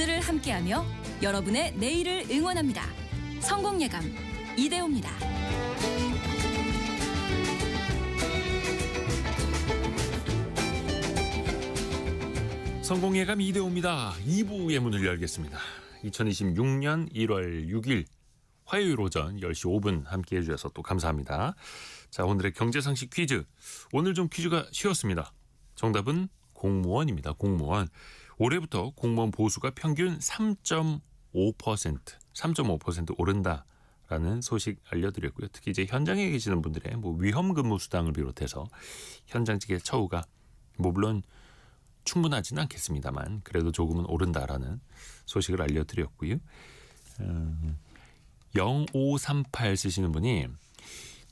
오늘을 함께하며 여러분의 내일을 응원합니다. 성공예감 이대호입니다. 성공예감 이대호입니다. 2부의 문을 열겠습니다. 2026년 1월 6일 화요일 오전 10시 5분 함께해 주셔서 또 감사합니다. 자, 오늘의 경제상식 퀴즈. 오늘 좀 퀴즈가 쉬웠습니다. 정답은 공무원입니다. 공무원. 올해부터 공무원 보수가 평균 3.5% 오른다라는 소식 알려드렸고요. 특히 이제 현장에 계시는 분들의 위험 근무 수당을 비롯해서 현장직의 처우가 물론 충분하지는 않겠습니다만 그래도 조금은 오른다라는 소식을 알려드렸고요. 0538 쓰시는 분이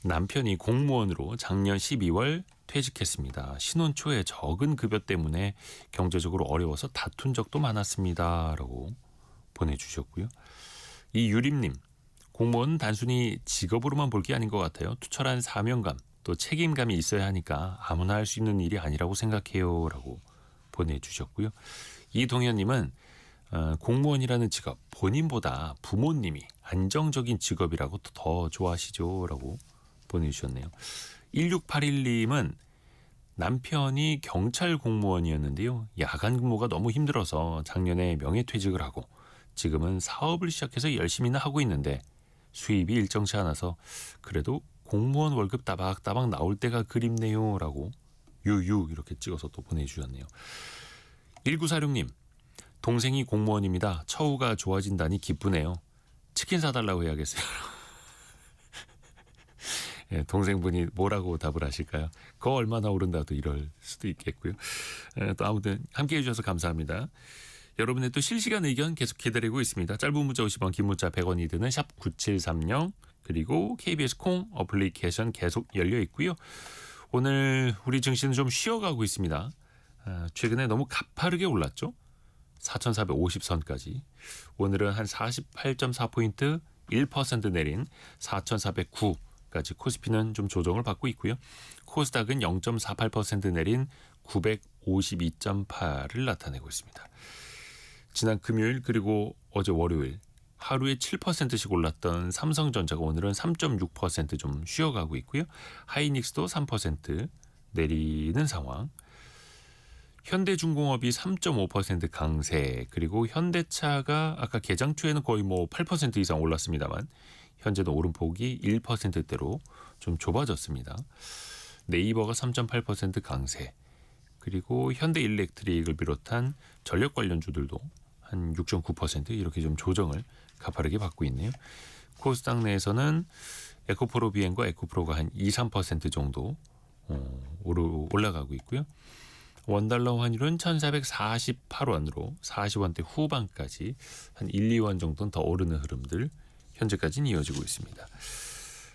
남편이 공무원으로 작년 12월 퇴직했습니다. 신혼 초에 적은 급여 때문에 경제적으로 어려워서 다툰 적도 많았습니다. 라고 보내주셨고요. 이유림님, 공무원은 단순히 직업으로만 볼 게 아닌 것 같아요. 투철한 사명감 또 책임감이 있어야 하니까 아무나 할 수 있는 일이 아니라고 생각해요. 라고 보내주셨고요. 이동현님은 공무원이라는 직업 본인보다 부모님이 안정적인 직업이라고 더 좋아하시죠. 라고 보내주셨네요. 1681님은 남편이 경찰 공무원이었는데요. 야간 근무가 너무 힘들어서 작년에 명예퇴직을 하고 지금은 사업을 시작해서 열심히는 하고 있는데 수입이 일정치 않아서 그래도 공무원 월급 따박따박 나올 때가 그립네요. 라고 유유 이렇게 찍어서 또 보내주셨네요. 1946님, 동생이 공무원입니다. 처우가 좋아진다니 기쁘네요. 치킨 사달라고 해야겠어요. 예, 동생분이 뭐라고 답을 하실까요? 그거 얼마나 오른다도 이럴 수도 있겠고요. 또 아무튼 함께해 주셔서 감사합니다. 여러분의 또 실시간 의견 계속 기다리고 있습니다. 짧은 문자 50원, 긴 문자 100원이 드는 샵 9730 그리고 KBS 콩 어플리케이션 계속 열려 있고요. 오늘 우리 증시는 좀 쉬어가고 있습니다. 최근에 너무 가파르게 올랐죠. 4,450선까지. 오늘은 한 48.4포인트 1% 내린 4,409까지 코스피는 좀 조정을 받고 있고요. 코스닥은 0.48% 내린 952.8을 나타내고 있습니다. 지난 금요일 그리고 어제 월요일 하루에 7%씩 올랐던 삼성전자가 오늘은 3.6% 좀 쉬어가고 있고요. 하이닉스도 3% 내리는 상황. 현대중공업이 3.5% 강세, 그리고 현대차가 아까 개장 초에는 거의 8% 이상 올랐습니다만 현재도 오름폭이 1%대로 좀 좁아졌습니다. 네이버가 3.8% 강세, 그리고 현대일렉트릭을 비롯한 전력 관련주들도 한 6.9% 이렇게 좀 조정을 가파르게 받고 있네요. 코스닥 내에서는 에코프로 비행과 에코프로가 한 2, 3% 정도 올라가고 있고요. 원달러 환율은 1,448원으로 40원대 후반까지 한 1, 2원 정도는 더 오르는 흐름들 현재까지는 이어지고 있습니다.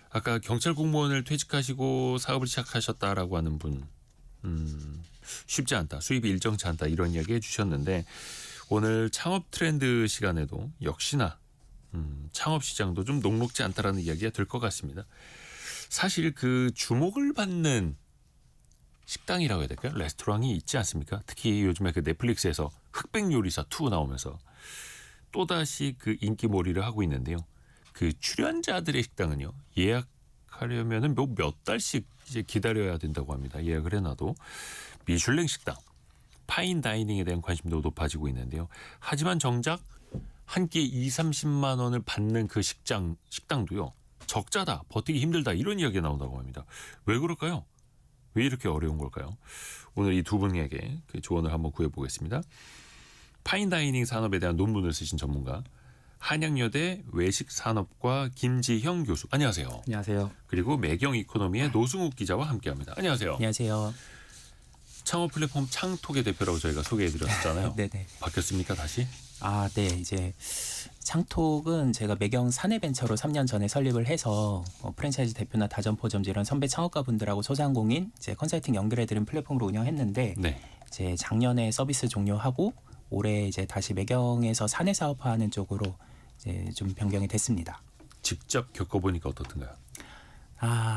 아까 경찰 공무원을 퇴직하시고 사업을 시작하셨다라고 하는 분 쉽지 않다. 수입이 일정치 않다. 이런 이야기 해주셨는데 오늘 창업 트렌드 시간에도 역시나 창업 시장도 좀 녹록지 않다라는 이야기가 될 것 같습니다. 사실 그 주목을 받는 식당이라고 해야 될까요? 레스토랑이 있지 않습니까? 특히 요즘에 그 넷플릭스에서 흑백 요리사 2 나오면서 또다시 그 인기몰이를 하고 있는데요. 그 출연자들의 식당은요. 예약하려면은 몇 달씩 이제 기다려야 된다고 합니다. 예약을 해놔도. 미슐랭 식당, 파인 다이닝에 대한 관심도 높아지고 있는데요. 하지만 정작 한 끼에 2, 30만 원을 받는 그 식당도요. 적자다, 버티기 힘들다 이런 이야기가 나온다고 합니다. 왜 그럴까요? 왜 이렇게 어려운 걸까요? 오늘 이 두 분에게 그 조언을 한번 구해보겠습니다. 파인다이닝 산업에 대한 논문을 쓰신 전문가 한양여대 외식산업과 김지형 교수. 안녕하세요. 안녕하세요. 그리고 매경 이코노미의 노승욱 기자와 함께합니다. 안녕하세요. 안녕하세요. 창업 플랫폼 창톡의 대표라고 저희가 소개해드렸잖아요. 네네. 바뀌었습니까 다시? 네. 이제 창톡은 제가 매경 사내벤처로 3년 전에 설립을 해서 프랜차이즈 대표나 다점포점지 이런 선배 창업가분들하고 소상공인 이제 컨설팅 연결해드린 플랫폼으로 운영했는데 네. 이제 작년에 서비스 종료하고 올해 이제 다시 매경에서 사내 사업화하는 쪽으로 이제 좀 변경이 됐습니다. 직접 겪어보니까 어떻던가요?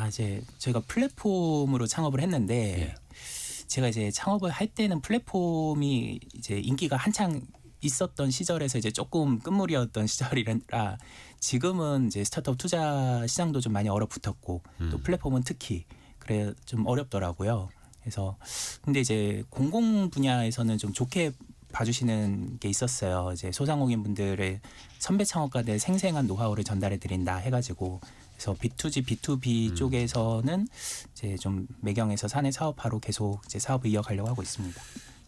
이제 저희가 플랫폼으로 창업을 했는데 예. 제가 이제 창업을 할 때는 플랫폼이 이제 인기가 한창 있었던 시절에서 이제 조금 끝물이었던 시절이라 지금은 이제 스타트업 투자 시장도 좀 많이 얼어붙었고 또 플랫폼은 특히 그래 좀 어렵더라고요. 그래서 근데 이제 공공 분야에서는 좀 좋게 봐주시는 게 있었어요. 이제 소상공인 분들의 선배 창업가들 생생한 노하우를 전달해 드린다 해가지고 그래서 B2G, B2B 쪽에서는 이제 좀 매경에서 사내 사업화로 계속 이제 사업을 이어가려고 하고 있습니다.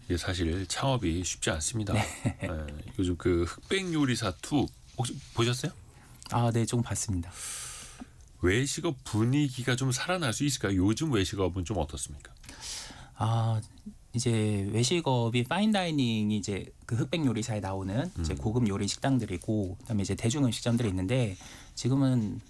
이게 사실 창업이 쉽지 않습니다. 요즘 그 흑백 요리사 2 혹시 보셨어요? 아, 네, 조금 봤습니다. 외식업 분위기가 좀 살아날 수 있을까요? 요즘 외식업은 좀 어떻습니까? 아, 이제 외식업이 파인다이닝이 이제 그 흑백 요리사에 나오는 이제 고급 요리 식당들이고 그다음에 이제 대중 음식점들이 있는데 지금은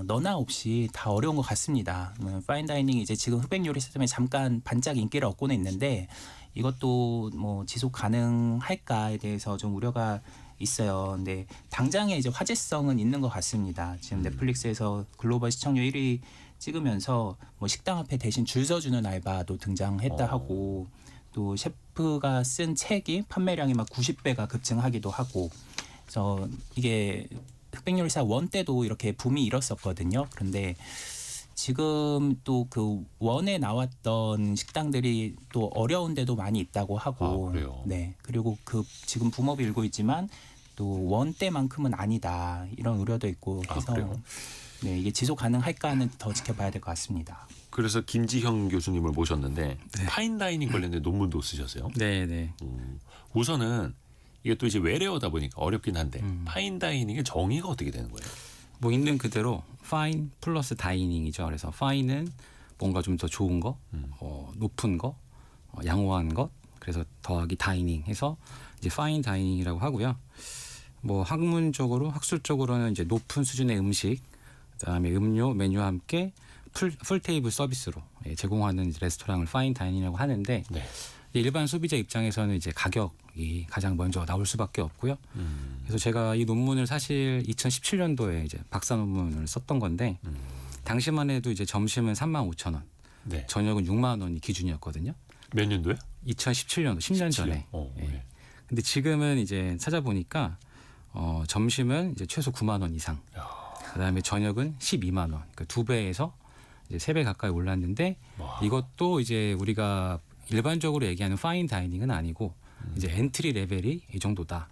너나 없이 다 어려운 것 같습니다. 파인다이닝이 이제 지금 흑백 요리사 때문에 잠깐 반짝 인기를 얻고는 있는데 이것도 뭐 지속 가능할까에 대해서 좀 우려가 있어요. 근데 당장에 이제 화제성은 있는 것 같습니다. 지금 넷플릭스에서 글로벌 시청률 1위 찍으면서 뭐 식당 앞에 대신 줄 서주는 알바도 등장했다 하고 또 셰프가 쓴 책이 판매량이 막 90배가 급증하기도 하고 그래서 이게 흑백요리사 1 때도 이렇게 붐이 일었었거든요. 그런데 지금 또 그 1에 나왔던 식당들이 또 어려운 데도 많이 있다고 하고 그래요? 네. 그리고 그 지금 붐업이 일고 있지만 또 1 때만큼은 아니다. 이런 우려도 있고 해서 그래요? 네, 이게 지속 가능할까는 더 지켜봐야 될 것 같습니다. 그래서 김지형 교수님을 모셨는데 파인다이닝 관련된 논문도 쓰셨어요. 네, 네. 우선은 이게 또 이제 외래어다 보니까 어렵긴 한데 파인다이닝의 정의가 어떻게 되는 거예요? 뭐 있는 그대로 파인 플러스 다이닝이죠. 그래서 파인은 뭔가 좀 더 좋은 거, 높은 거, 양호한 것. 그래서 더하기 다이닝 해서 이제 파인 다이닝이라고 하고요. 뭐 학문적으로 학술적으로는 이제 높은 수준의 음식, 그다음에 음료, 메뉴와 함께 풀 테이블 서비스로 제공하는 이제 레스토랑을 파인 다이닝이라고 하는데 네. 일반 소비자 입장에서는 이제 가격이 가장 먼저 나올 수밖에 없고요. 그래서 제가 이 논문을 사실 2017년도에 이제 박사 논문을 썼던 건데 당시만 해도 이제 점심은 35,000원, 네. 저녁은 6만 원이 기준이었거든요. 몇 년도에? 2017년도 10년 전에. 네. 근데 지금은 이제 찾아보니까 점심은 이제 최소 9만 원 이상. 그다음에 저녁은 12만 원. 그러니까 2배에서 이제 3배 가까이 올랐는데 이것도 이제 우리가 일반적으로 얘기하는 파인 다이닝은 아니고 이제 엔트리 레벨이 이 정도다.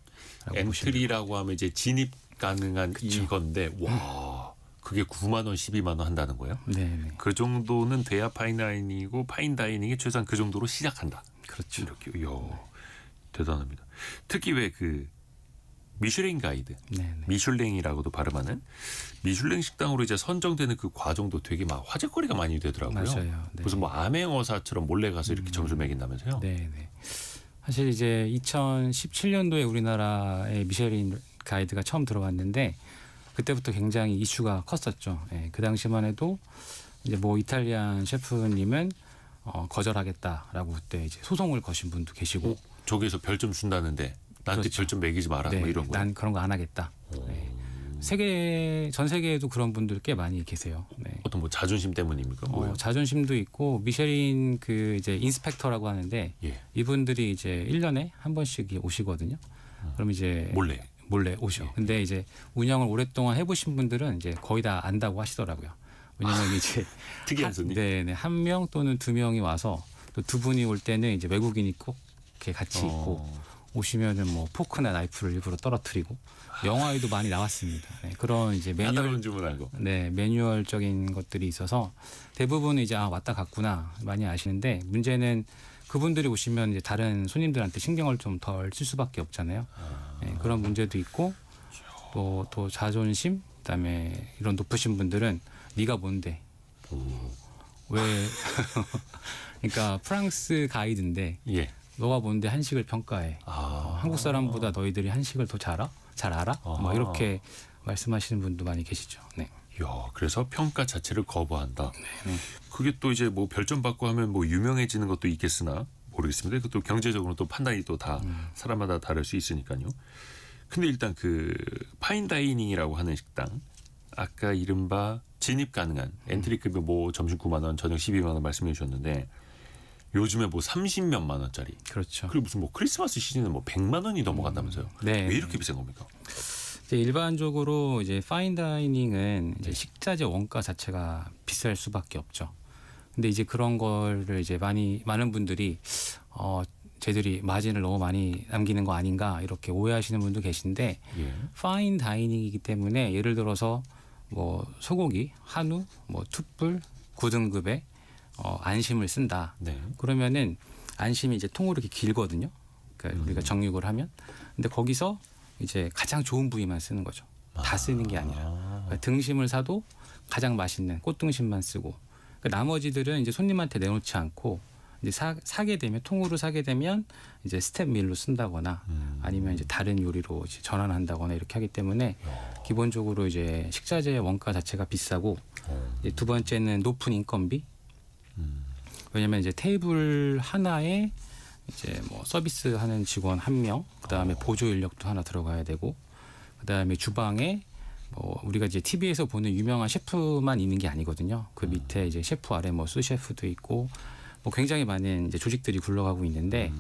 엔트리라고 하면 이제 진입 가능한 이건데 와 그게 9만 원, 12만 원 한다는 거예요? 네. 그 정도는 돼야 파인다이닝이고 파인다이닝이 최소한 그 정도로 시작한다. 그렇죠. 이렇게 이야, 대단합니다. 특히 왜 그 미슐랭 가이드, 네. 미슐랭이라고도 발음하는 미슐랭 식당으로 이제 선정되는 그 과정도 되게 막 화제거리가 많이 되더라고요. 맞아요. 네. 무슨 뭐 암행어사처럼 몰래 가서 이렇게 점수를 매긴다면서요? 네. 사실 이제 2017년도에 우리나라에 미쉐린 가이드가 처음 들어왔는데 그때부터 굉장히 이슈가 컸었죠. 그 당시만 해도 이제 뭐 이탈리안 셰프님은 거절하겠다라고 그때 이제 소송을 거신 분도 계시고 저기에서 별점 준다는데 나한테 그렇죠. 별점 매기지 마라 뭐 이런 거. 난 그런 거 안 하겠다. 전 세계에도 그런 분들 꽤 많이 계세요. 네. 어떤 뭐 자존심 때문입니까? 뭐요? 자존심도 있고 미쉐린 그 이제 인스펙터라고 하는데 예. 이분들이 이제 1년에 한 번씩 오시거든요. 그럼 이제 몰래 오셔. 예. 근데 이제 운영을 오랫동안 해보신 분들은 이제 거의 다 안다고 하시더라고요. 왜냐면 이제 특이한 손님. 네, 한 명 또는 2명이 와서 또 2분이 올 때는 이제 외국인이 꼭 이렇게 같이 있고 오시면은 뭐 포크나 나이프를 일부러 떨어뜨리고 영화에도 많이 나왔습니다. 네, 그런 이제 매뉴얼 주문하고. 네, 매뉴얼적인 것들이 있어서 대부분 이제 왔다 갔구나 많이 아시는데 문제는 그분들이 오시면 이제 다른 손님들한테 신경을 좀 덜 쓸 수밖에 없잖아요. 네, 그런 문제도 있고 또 자존심, 그다음에 이런 높으신 분들은 네가 뭔데? 왜? 그러니까 프랑스 가이드인데 예. 너가 뭔데 한식을 평가해? 한국 사람보다 너희들이 한식을 더 잘 알아? 뭐 이렇게 말씀하시는 분도 많이 계시죠. 네. 야, 그래서 평가 자체를 거부한다. 네. 그게 또 이제 뭐 별점 받고 하면 뭐 유명해지는 것도 있겠으나 모르겠습니다. 그것도 경제적으로 또 판단이 또 다 사람마다 다를 수 있으니까요. 근데 일단 그 파인다이닝이라고 하는 식당 아까 이른바 진입 가능한 엔트리급이 뭐 점심 9만 원, 저녁 12만 원 말씀해 주셨는데 요즘에 뭐 30몇만 원짜리. 그렇죠. 그리고 무슨 뭐 크리스마스 시즌은 뭐 100만 원이 넘어간다면서요. 네. 왜 이렇게 비싼 겁니까? 이제 일반적으로 이제 파인 다이닝은 이제 식자재 원가 자체가 비쌀 수밖에 없죠. 근데 이제 그런 거를 이제 많은 분들이 쟤들이 마진을 너무 많이 남기는 거 아닌가 이렇게 오해하시는 분도 계신데 예. 파인 다이닝이기 때문에 예를 들어서 뭐 소고기, 한우, 뭐 툭불, 9등급의 안심을 쓴다. 네. 그러면은 안심이 이제 통으로 이렇게 길거든요. 그러니까 우리가 정육을 하면. 근데 거기서 이제 가장 좋은 부위만 쓰는 거죠. 다 쓰는 게 아니라. 그러니까 등심을 사도 가장 맛있는 꽃등심만 쓰고. 그러니까 나머지들은 이제 손님한테 내놓지 않고 이제 사게 되면 통으로 사게 되면 이제 스텝 밀로 쓴다거나 아니면 이제 다른 요리로 이제 전환한다거나 이렇게 하기 때문에 기본적으로 이제 식자재 원가 자체가 비싸고 이제 두 번째는 높은 인건비. 왜냐면 이제 테이블 하나에 이제 뭐 서비스하는 직원 1명, 그다음에 보조 인력도 하나 들어가야 되고, 그다음에 주방에 뭐 우리가 이제 TV에서 보는 유명한 셰프만 있는 게 아니거든요. 그 밑에 이제 셰프 아래 뭐 수셰프도 있고, 뭐 굉장히 많은 이제 조직들이 굴러가고 있는데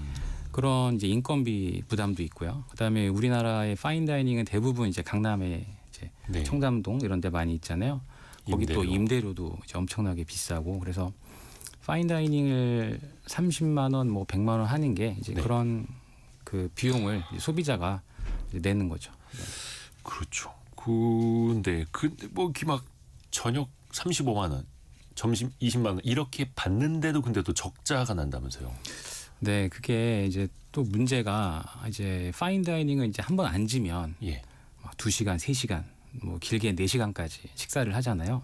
그런 이제 인건비 부담도 있고요. 그다음에 우리나라의 파인 다이닝은 대부분 이제 강남에 이제 네. 청담동 이런 데 많이 있잖아요. 거기 또 임대료. 임대료도 이제 엄청나게 비싸고 그래서 파인 다이닝을 30만 원, 뭐 100만 원 하는 게 이제 네. 그런 그 비용을 이제 소비자가 이제 내는 거죠. 그렇죠. 근데 뭐 이렇게 막 저녁 35만 원, 점심 20만 원 이렇게 받는데도 근데 또 적자가 난다면서요. 네, 그게 이제 또 문제가 이제 파인 다이닝은 이제 한번 앉으면 예. 막 2시간, 3시간, 뭐 길게 4시간까지 식사를 하잖아요.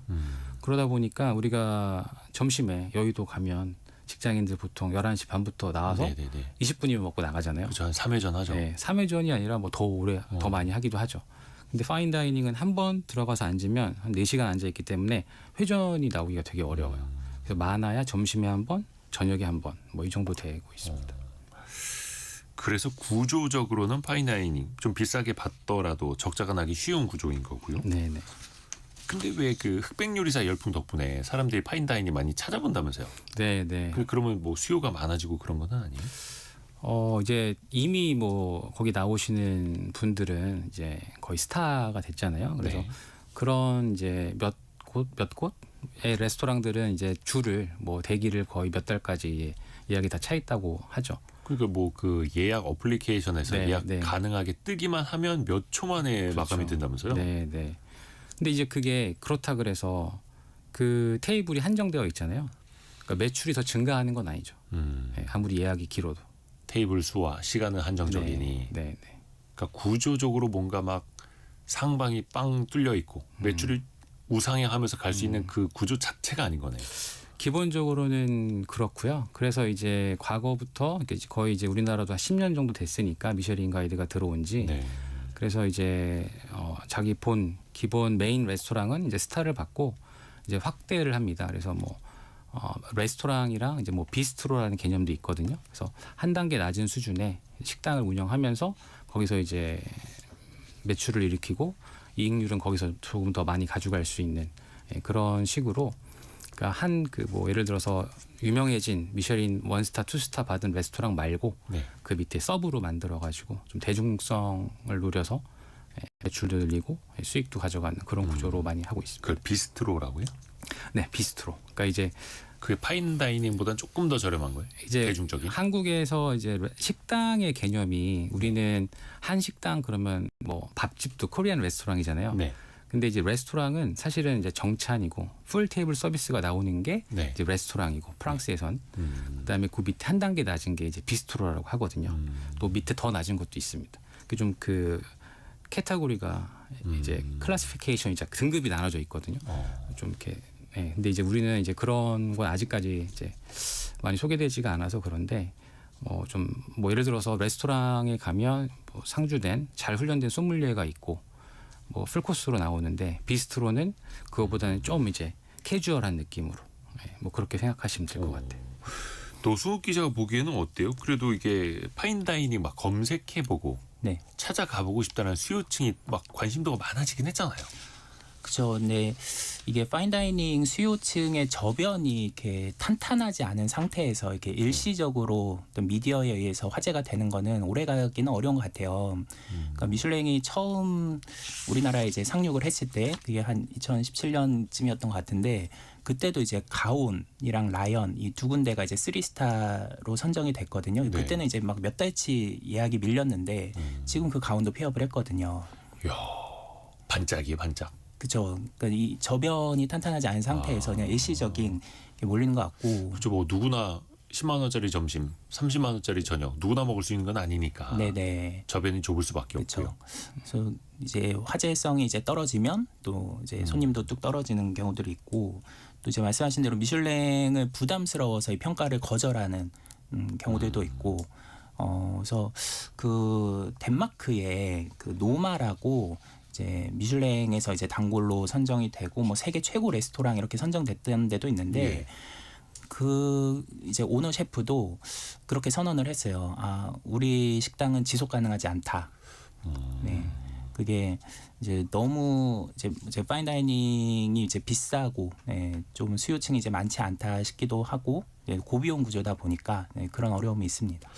그러다 보니까 우리가 점심에 여의도 가면 직장인들 보통 11시 반부터 나와서 네네네. 20분이면 먹고 나가잖아요. 그렇죠. 한 3회전 하죠. 네, 3회전이 아니라 뭐 더 오래 더 많이 하기도 하죠. 근데 파인 다이닝은 한 번 들어가서 앉으면 한 4시간 앉아 있기 때문에 회전이 나오기가 되게 어려워요. 그래서 많아야 점심에 한 번, 저녁에 한 번, 뭐 이 정도 되고 있습니다. 그래서 구조적으로는 파인다이닝 좀 비싸게 받더라도 적자가 나기 쉬운 구조인 거고요. 네, 네. 근데 왜 그 흑백 요리사 열풍 덕분에 사람들이 파인다이닝 많이 찾아본다면서요? 네, 네. 그러면 뭐 수요가 많아지고 그런 건 아니에요? 이제 이미 뭐 거기 나오시는 분들은 이제 거의 스타가 됐잖아요. 그래서 네. 그런 이제 몇 곳의 레스토랑들은 이제 줄을 뭐 대기를 거의 몇 달까지 예약이 다 차 있다고 하죠. 그러니까 뭐 그 예약 어플리케이션에서 네, 예약 네. 가능하게 뜨기만 하면 몇 초 만에 그렇죠. 마감이 된다면서요? 네, 네. 근데 이제 그게 그렇다 그래서 그 테이블이 한정되어 있잖아요. 그러니까 매출이 더 증가하는 건 아니죠. 네, 아무리 예약이 길어도. 테이블 수와 시간은 한정적이니. 네, 네, 네. 그러니까 구조적으로 뭔가 막 상방이 빵 뚫려 있고 매출이 우상향하면서 갈 수 있는 그 구조 자체가 아닌 거네요. 기본적으로는 그렇고요. 그래서 이제 과거부터 거의 이제 우리나라도 한 10년 정도 됐으니까 미쉐린 가이드가 들어온 지. 네. 그래서 이제 자기 기본 메인 레스토랑은 이제 스타를 받고 이제 확대를 합니다. 그래서 뭐 레스토랑이랑 이제 뭐 비스트로라는 개념도 있거든요. 그래서 한 단계 낮은 수준의 식당을 운영하면서 거기서 이제 매출을 일으키고 이익률은 거기서 조금 더 많이 가져갈 수 있는 그런 식으로 그러니까 뭐 예를 들어서 유명해진 미쉐린 원스타, 투스타 받은 레스토랑 말고 네. 그 밑에 서브로 만들어 가지고 좀 대중성을 노려서 매출도 늘리고 수익도 가져가는 그런 구조로 많이 하고 있습니다. 그걸 비스트로라고요? 네, 비스트로. 그러니까 이제 그게 파인다이닝보다는 조금 더 저렴한 거예요? 이제 대중적인? 한국에서 이제 식당의 개념이 우리는 한식당 그러면 뭐 밥집도 코리안 레스토랑이잖아요. 네. 근데 이제 레스토랑은 사실은 이제 정찬이고 풀 테이블 서비스가 나오는 게 네. 이제 레스토랑이고 프랑스에선 그다음에 그 밑에 한 단계 낮은 게 이제 비스트로라고 하거든요. 또 밑에 더 낮은 것도 있습니다. 그 좀 그 캐테고리가 이제 클래시피케이션이 등급이 나눠져 있거든요. 좀 이렇게 근데 이제 우리는 이제 그런 건 아직까지 이제 많이 소개되지가 않아서 그런데 좀 뭐 예를 들어서 레스토랑에 가면 뭐 상주된 잘 훈련된 소믈리에가 있고 뭐 풀코스로 나오는데 비스트로는 그거보다는 좀 이제 캐주얼한 느낌으로 뭐 그렇게 생각하시면 될 것 같아요. 노수욱 기자가 보기에는 어때요? 그래도 이게 파인다이닝 막 검색해보고 네. 찾아가보고 싶다는 수요층이 막 관심도가 많아지긴 했잖아요. 그죠. 네. 이게 파인다이닝 수요층의 저변이 이렇게 탄탄하지 않은 상태에서 이렇게 일시적으로 어떤 미디어에 의해서 화제가 되는 거는 오래가기는 어려운 것 같아요. 그러니까 미슐랭이 처음 우리나라에 이제 상륙을 했을 때 그게 한 2017년쯤이었던 것 같은데 그때도 이제 가온이랑 라이언 이 두 군데가 이제 3스타로 선정이 됐거든요. 네. 그때는 이제 막 몇 달치 예약이 밀렸는데 지금 그 가온도 폐업을 했거든요. 이야, 반짝이에요, 반짝. 그렇죠. 그러니까 이 저변이 탄탄하지 않은 상태에서 그냥 일시적인 게 몰리는 것 같고. 그렇죠. 뭐 누구나 10만 원짜리 점심, 30만 원짜리 저녁 누구나 먹을 수 있는 건 아니니까. 네네. 저변이 좁을 수밖에 그렇죠. 없고요. 그래서 이제 화제성이 이제 떨어지면 또 이제 손님도 뚝 떨어지는 경우들이 있고 또 이제 말씀하신 대로 미슐랭을 부담스러워서 이 평가를 거절하는 경우들도 있고. 그래서 그 덴마크의 그 노마라고 이제 미슐랭에서 이제 단골로 선정이 되고 뭐 세계 최고 레스토랑 이렇게 선정됐던 데도 있는데 예. 그 이제 오너 셰프도 그렇게 선언을 했어요. 아, 우리 식당은 지속 가능하지 않다. 네. 그게 이제 너무 이제 파인다이닝이 이제 비싸고 네, 좀 수요층이 이제 많지 않다 싶기도 하고 네, 고비용 구조다 보니까 네, 그런 어려움이 있습니다.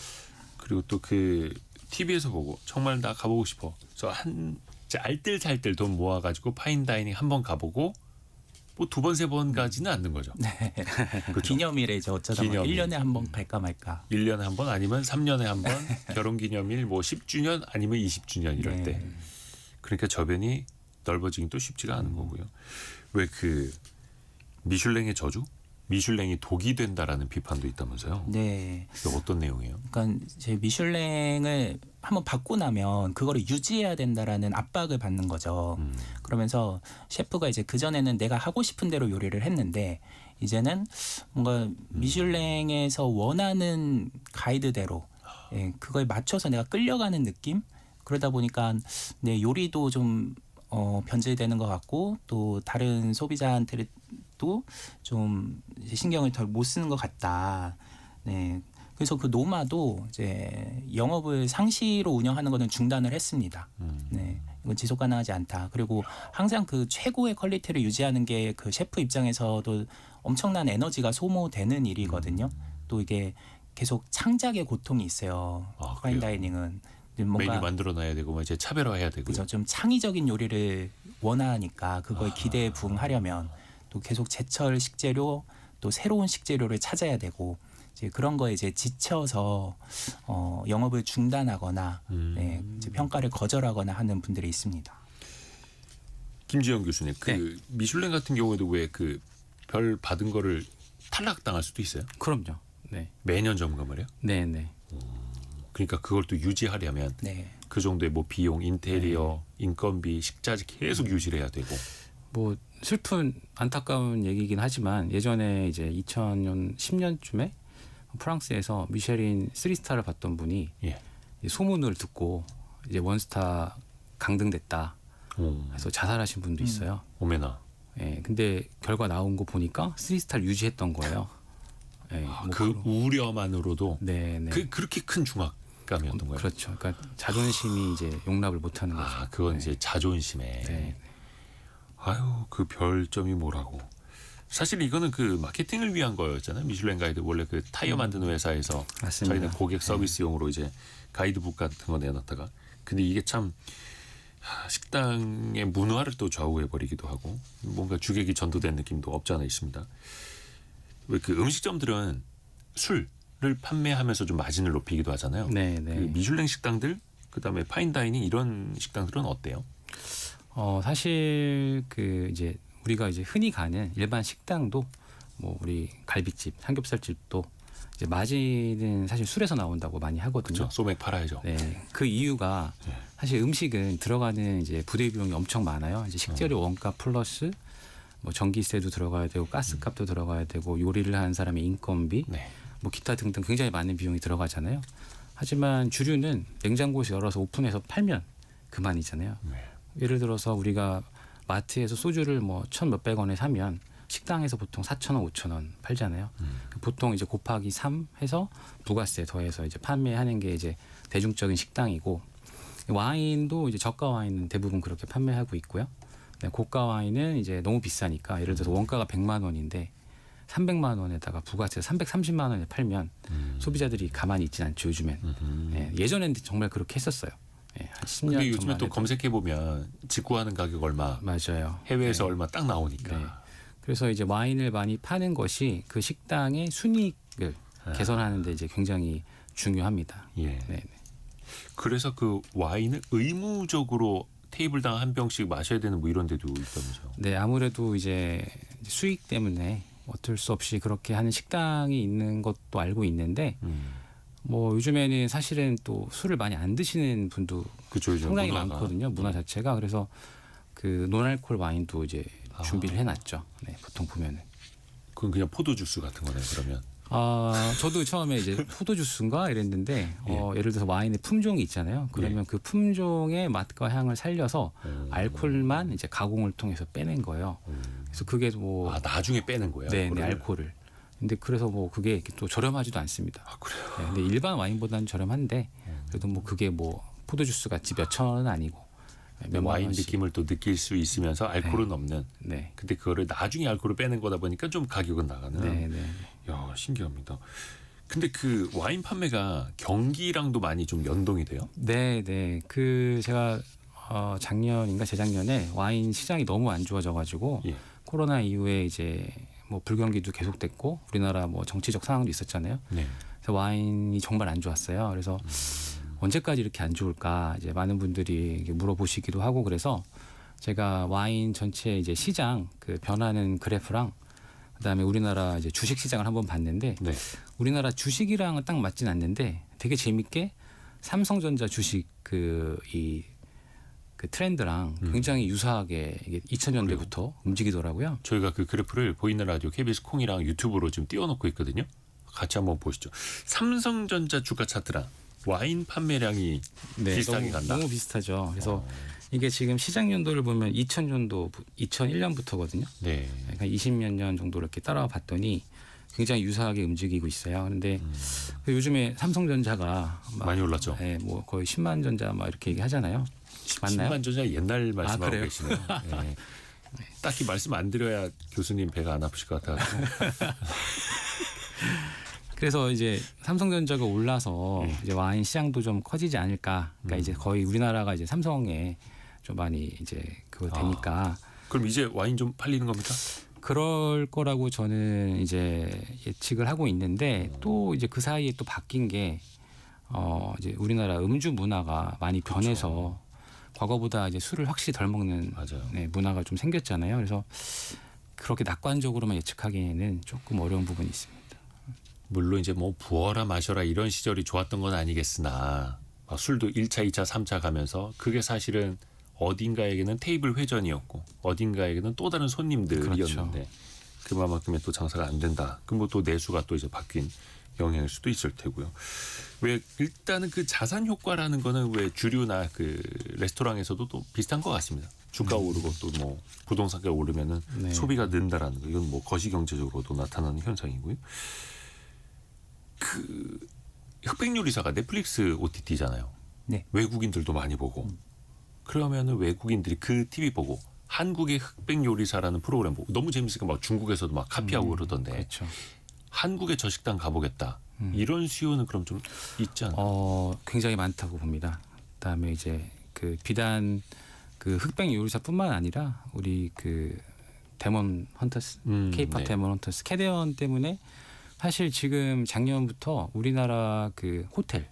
그리고 또 그 TV에서 보고 정말 나 가보고 싶어. 저 한 알뜰살뜰 돈 모아가지고 파인다이닝 한번 가보고 뭐 두 번 세 번 가지는 않는 거죠. 네. 그렇죠. 기념일에 이제 어쩌다 기념일. 1년에 한 번 갈까 말까. 1년에 한 번 아니면 3년에 한 번 결혼기념일 뭐 10주년 아니면 20주년 이럴 네. 때. 그러니까 저변이 넓어지긴 또 쉽지가 않은 거고요. 왜 그 미슐랭의 저주? 미슐랭이 독이 된다라는 비판도 있다면서요. 네. 이게 어떤 내용이에요? 그러니까 제 미슐랭을 한번 받고 나면 그거를 유지해야 된다라는 압박을 받는 거죠. 그러면서 셰프가 이제 그 전에는 내가 하고 싶은 대로 요리를 했는데 이제는 뭔가 미슐랭에서 원하는 가이드대로 예, 그거에 맞춰서 내가 끌려가는 느낌. 그러다 보니까 내 요리도 좀 변질되는 것 같고 또 다른 소비자한테도 좀 이제 신경을 덜 못 쓰는 것 같다. 네. 그래서 그 노마도 이제 영업을 상시로 운영하는 거는 중단을 했습니다. 네. 이건 지속 가능하지 않다. 그리고 항상 그 최고의 퀄리티를 유지하는 게 그 셰프 입장에서도 엄청난 에너지가 소모되는 일이거든요. 또 이게 계속 창작의 고통이 있어요. 아, 파인 그래요? 다이닝은 메뉴 뭔가 만들어놔야 되고 뭐 이제 차별화해야 되고요. 그죠. 좀 창의적인 요리를 원하니까 그거에 아. 기대에 부응하려면 또 계속 제철 식재료 또 새로운 식재료를 찾아야 되고 이제 그런 거에 이제 지쳐서 영업을 중단하거나 네, 이제 평가를 거절하거나 하는 분들이 있습니다. 김지영 교수님, 그 네. 미슐랭 같은 경우에도 왜 그 별 받은 거를 탈락당할 수도 있어요? 그럼요. 네. 매년 점검을 해요? 네, 네. 그러니까 그걸 또 유지하려면 네. 그 정도의 뭐 비용, 인테리어, 인건비, 식자재 계속 유지를 해야 되고. 뭐 슬픈 안타까운 얘기긴 하지만 예전에 이제 2000년 10년쯤에 프랑스에서 미쉐린 3스타를 받던 분이 예. 소문을 듣고 이제 원스타 강등됐다. 그래서 자살하신 분도 있어요. 오메나. 예, 근데 결과 나온 거 보니까 3스타를 유지했던 거예요. 예, 뭐 그 우려만으로도 네, 네. 그렇게 큰 중압감이었던 거예요. 그렇죠. 그러니까 자존심이 이제 용납을 못하는 거죠. 아, 그건 이제 자존심에. 네. 아유, 그 별점이 뭐라고. 사실 이거는 그 마케팅을 위한 거였잖아요. 미슐랭 가이드 원래 그 타이어 만드는 회사에서 맞습니다. 저희는 고객 서비스용으로 이제 가이드북 같은 거 내놨다가 근데 이게 참 식당의 문화를 또 좌우해 버리기도 하고 뭔가 주객이 전도된 느낌도 없지 않아 있습니다. 왜 그 음식점들은 술을 판매하면서 좀 마진을 높이기도 하잖아요. 네, 네. 그 미슐랭 식당들 그다음에 파인다이닝 이런 식당들은 어때요? 사실 그 이제 우리가 이제 흔히 가는 일반 식당도 뭐 우리 갈비집, 삼겹살집도 이제 마진은 사실 술에서 나온다고 많이 하거든요. 그렇죠. 소맥 팔아야죠. 네, 그 이유가 사실 음식은 들어가는 이제 부대 비용이 엄청 많아요. 이제 식재료 원가 플러스 뭐 전기세도 들어가야 되고 가스값도 들어가야 되고 요리를 하는 사람의 인건비, 네. 뭐 기타 등등 굉장히 많은 비용이 들어가잖아요. 하지만 주류는 냉장고에서 열어서 오픈해서 팔면 그만이잖아요. 네. 예를 들어서 우리가 마트에서 소주를 뭐 1,몇백 원에 사면 식당에서 보통 4,000원, 5,000원 팔잖아요. 보통 이제 곱하기 3 해서 부가세 더해서 이제 판매하는 게 이제 대중적인 식당이고 와인도 이제 저가 와인은 대부분 그렇게 판매하고 있고요. 네, 고가 와인은 이제 너무 비싸니까 예를 들어서 원가가 100만 원인데 300만 원에다가 부가세에서 330만 원에 팔면 소비자들이 가만히 있진 않죠 요즘엔. 예, 예전엔 정말 그렇게 했었어요. 예, 한 10년 근데 요즘에 전만 또 해도. 검색해 보면 직구하는 가격 얼마, 맞아요. 해외에서 네. 얼마 딱 나오니까. 네. 그래서 이제 와인을 많이 파는 것이 그 식당의 순이익을 개선하는 데 이제 굉장히 중요합니다. 예. 네, 네. 그래서 그 와인을 의무적으로 테이블당 한 병씩 마셔야 되는 뭐 이런 데도 있다면서요. 네, 아무래도 이제 수익 때문에 어쩔 수 없이 그렇게 하는 식당이 있는 것도 알고 있는데 뭐 요즘에는 사실은 또 술을 많이 안 드시는 분도 그쵸, 요즘 상당히 문화가. 많거든요. 문화 자체가. 그래서 그 논알콜 와인도 이제 아. 준비를 해놨죠. 네, 보통 보면은. 그건 그냥 포도 주스 같은 거네 그러면. 저도 처음에 이제 포도 주스인가 이랬는데 예를 들어서 와인의 품종이 있잖아요. 그러면 그 품종의 맛과 향을 살려서 알코올만 이제 가공을 통해서 빼낸 거예요. 그래서 그게 뭐 아 나중에 빼는 거예요. 네, 그거를? 알코올을. 근데 그래서 뭐 그게 이렇게 또 저렴하지도 않습니다. 아 그래요. 네, 근데 일반 와인보다는 저렴한데 그래도 뭐 그게 뭐 포도 주스 같이 몇천 원은 아니고 몇만 와인 원씩. 느낌을 또 느낄 수 있으면서 알코올은 없는. 네. 근데 그거를 나중에 알코올을 빼는 거다 보니까 좀 가격은 나가는. 네, 네. 야 신기합니다. 근데 그 와인 판매가 경기랑도 많이 좀 연동이 돼요? 네, 네. 그 제가 작년인가 재작년에 와인 시장이 너무 안 좋아져가지고 예. 코로나 이후에 이제 뭐 불경기도 계속됐고 우리나라 뭐 정치적 상황도 있었잖아요. 네. 그래서 와인이 정말 안 좋았어요. 그래서 언제까지 이렇게 안 좋을까 이제 많은 분들이 이렇게 물어보시기도 하고 그래서 제가 와인 전체 이제 시장 그 변하는 그래프랑 그다음에 우리나라 이제 주식 시장을 한번 봤는데 네. 우리나라 주식이랑은 딱 맞진 않는데 되게 재밌게 삼성전자 주식 그 트렌드랑 굉장히 유사하게 이게 2000년대부터 움직이더라고요. 저희가 그 그래프를 보이는 라디오 KBS 콩이랑 유튜브로 지금 띄워놓고 있거든요. 같이 한번 보시죠. 삼성전자 주가 차트랑 와인 판매량이 비슷하게 간다. 너무 비슷하죠. 그래서 이게 지금 시장 연도를 보면 2001년부터거든요. 네. 그러니까 20몇 년 정도 이렇게 따라와 봤더니 굉장히 유사하게 움직이고 있어요. 그런데 요즘에 삼성전자가 막, 많이 올랐죠. 네, 뭐 거의 10만 전자 막 이렇게 얘기하잖아요. 맞나요? 10만 전자 옛날 말씀하고 그래요? 계시네요. 네. 딱히 말씀 안 드려야 교수님 배가 안 아프실 것 같아요. 그래서 이제 삼성전자가 올라서 이제 와인 시장도 좀 커지지 않을까. 그러니까 이제 거의 우리나라가 이제 삼성에 좀 많이 이제 그거 되니까 그럼 이제 와인 좀 팔리는 겁니까? 그럴 거라고 저는 이제 예측을 하고 있는데 또 이제 그 사이에 또 바뀐 게 이제 우리나라 음주 문화가 많이 변해서 과거보다 이제 술을 확실히 덜 먹는 맞아요. 네, 문화가 좀 생겼잖아요. 그래서 그렇게 낙관적으로만 예측하기에는 조금 어려운 부분이 있습니다. 물론 이제 뭐 부어라 마셔라 이런 시절이 좋았던 건 아니겠으나 술도 1차, 2차, 3차 가면서 그게 사실은 어딘가에게는 테이블 회전이었고 어딘가에게는 또 다른 손님들이었는데 그만큼의 또 장사가 안 된다. 그럼 뭐 또 내수가 또 이제 바뀐 영향일 수도 있을 테고요. 왜 일단은 그 자산 효과라는 거는 왜 주류나 그 레스토랑에서도 또 비슷한 것 같습니다. 주가 오르고 또 뭐 부동산가 오르면은 네. 소비가 는다라는 거 이건 뭐 거시 경제적으로도 나타나는 현상이고요. 그 흑백 요리사가 넷플릭스 OTT잖아요. 네. 외국인들도 많이 보고 그러면은 외국인들이 그 TV 보고 한국의 흑백 요리사라는 프로그램 보고 너무 재밌으니까 막 중국에서도 막 카피하고 그러던데 그렇죠. 한국의 저 식당 가보겠다 이런 수요는 그럼 좀 있지 않나요? 굉장히 많다고 봅니다. 그다음에 이제 그 비단 그 흑백 요리사뿐만 아니라 우리 그 데몬 헌터스, K-pop 네. 데몬 헌터스, 캐데언 때문에 사실 지금 작년부터 우리나라 그 호텔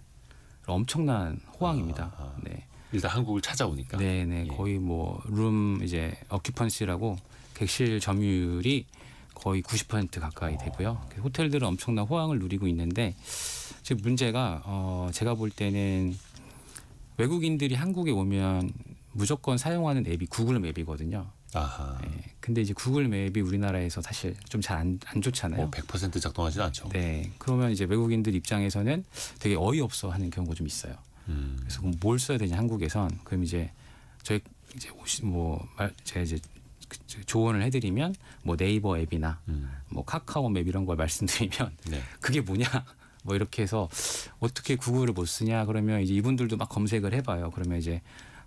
엄청난 호황입니다. 네, 일단 한국을 찾아오니까. 네, 네, 예. 거의 뭐 룸 이제 어큐펀시라고 객실 점유율이 거의 90% 가까이 되고요. 호텔들은 엄청난 호황을 누리고 있는데 지금 문제가 제가 볼 때는 외국인들이 한국에 오면 무조건 사용하는 앱이 구글 맵이거든요. 아하. 네, 근데 이제 구글 맵이 우리나라에서 사실 좀 잘 안 좋잖아요. 100% 작동하지는 않죠. 네, 그러면 이제 외국인들 입장에서는 되게 어이없어 하는 경우가 좀 있어요. 그래서 그럼 뭘 써야 되냐 한국에선 그럼 이제 저희 이제 제가 이제 조언을 해드리면 뭐 네이버 앱이나 뭐 카카오 맵 이런 걸 말씀드리면 네. 그게 뭐냐 뭐 이렇게 해서 어떻게 구글을 못 쓰냐 그러면 이제 이분들도 막 검색을 해봐요. 그러면 이제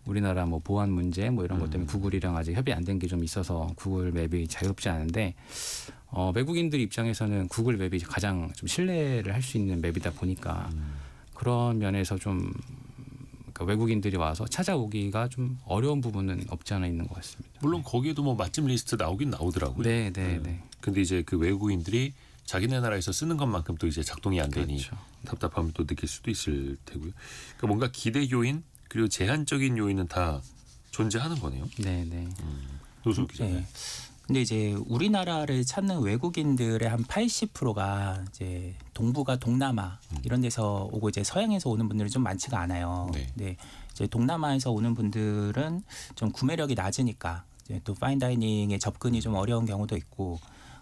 우리나라 뭐 보안 문제 뭐 이런 것 때문에 구글이랑 아직 협의 안 된 게 좀 있어서 구글 맵이 자유롭지 않은데 외국인들 입장에서는 구글 맵이 가장 좀 신뢰를 할 수 있는 맵이다 보니까 그런 면에서 좀 그러니까 외국인들이 와서 찾아오기가 좀 어려운 부분은 없지 않아 있는 것 같습니다. 물론 거기에도 뭐 맛집 리스트 나오긴 나오더라고요. 네, 네, 네. 근데 이제 그 외국인들이 자기네 나라에서 쓰는 것만큼 또 이제 작동이 안 되니 그렇죠. 답답함을 또 느낄 수도 있을 테고요. 그러니까 뭔가 기대 요인 그리고 제한적인 요인은 다 존재하는 거네요. 네, 네. 노수 기자님. 네. 근데 이제 우리나라를 찾는 외국인들의 한 80%가 이제 동북아, 동남아 이런 데서 오고 이제 서양에서 오는 분들이 좀 많지가 않아요. 네. 네. 이제 동남아에서 오는 분들은 좀 구매력이 낮으니까 이제 또 파인다이닝에 접근이 좀 어려운 경우도 있고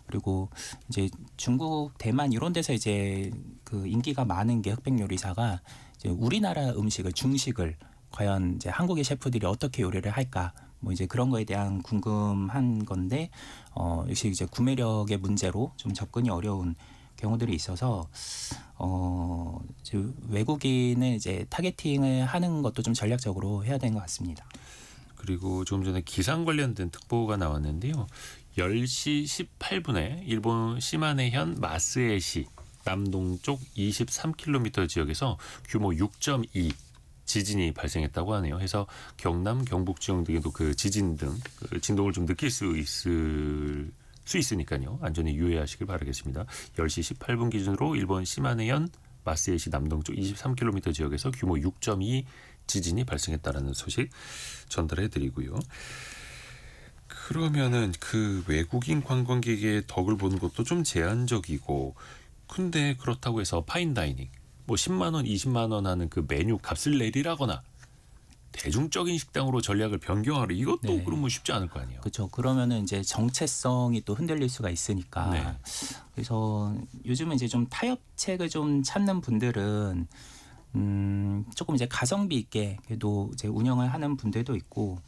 그리고 이제 중국, 대만 이런 데서 이제 그 인기가 많은 게 흑백 요리사가 이제 우리나라 음식을 중식을 과연 이제 한국의 셰프들이 어떻게 요리를 할까 뭐 이제 그런 거에 대한 궁금한 건데 역시 이제 구매력의 문제로 좀 접근이 어려운 경우들이 있어서 이제 외국인을 이제 타겟팅을 하는 것도 좀 전략적으로 해야 되는 것 같습니다. 그리고 조금 전에 기상 관련된 특보가 나왔는데요. 10시 18분에 일본 시마네현 마스에시 남동쪽 23km 지역에서 규모 6.2 지진이 발생했다고 하네요. 해서 경남, 경북 지역 등에도 그 지진 등 그 진동을 좀 느낄 수 있으니까요. 안전에 유의하시길 바라겠습니다. 10시 18분 기준으로 일본 시마네현 마스에시 남동쪽 23km 지역에서 규모 6.2 지진이 발생했다라는 소식 전달해 드리고요. 그러면은 그 외국인 관광객의 덕을 보는 것도 좀 제한적이고 근데 그렇다고 해서 파인다이닝 뭐 10만 원, 20만 원 하는 그 메뉴 값을 내리라거나 대중적인 식당으로 전략을 변경하려 이것도 네. 그러면 쉽지 않을 거 아니에요. 그렇죠. 그러면은 이제 정체성이 또 흔들릴 수가 있으니까. 네. 그래서 요즘은 이제 좀 타협책을 좀 찾는 분들은 조금 이제 가성비 있게 그래도 이제 운영을 하는 분들도 있고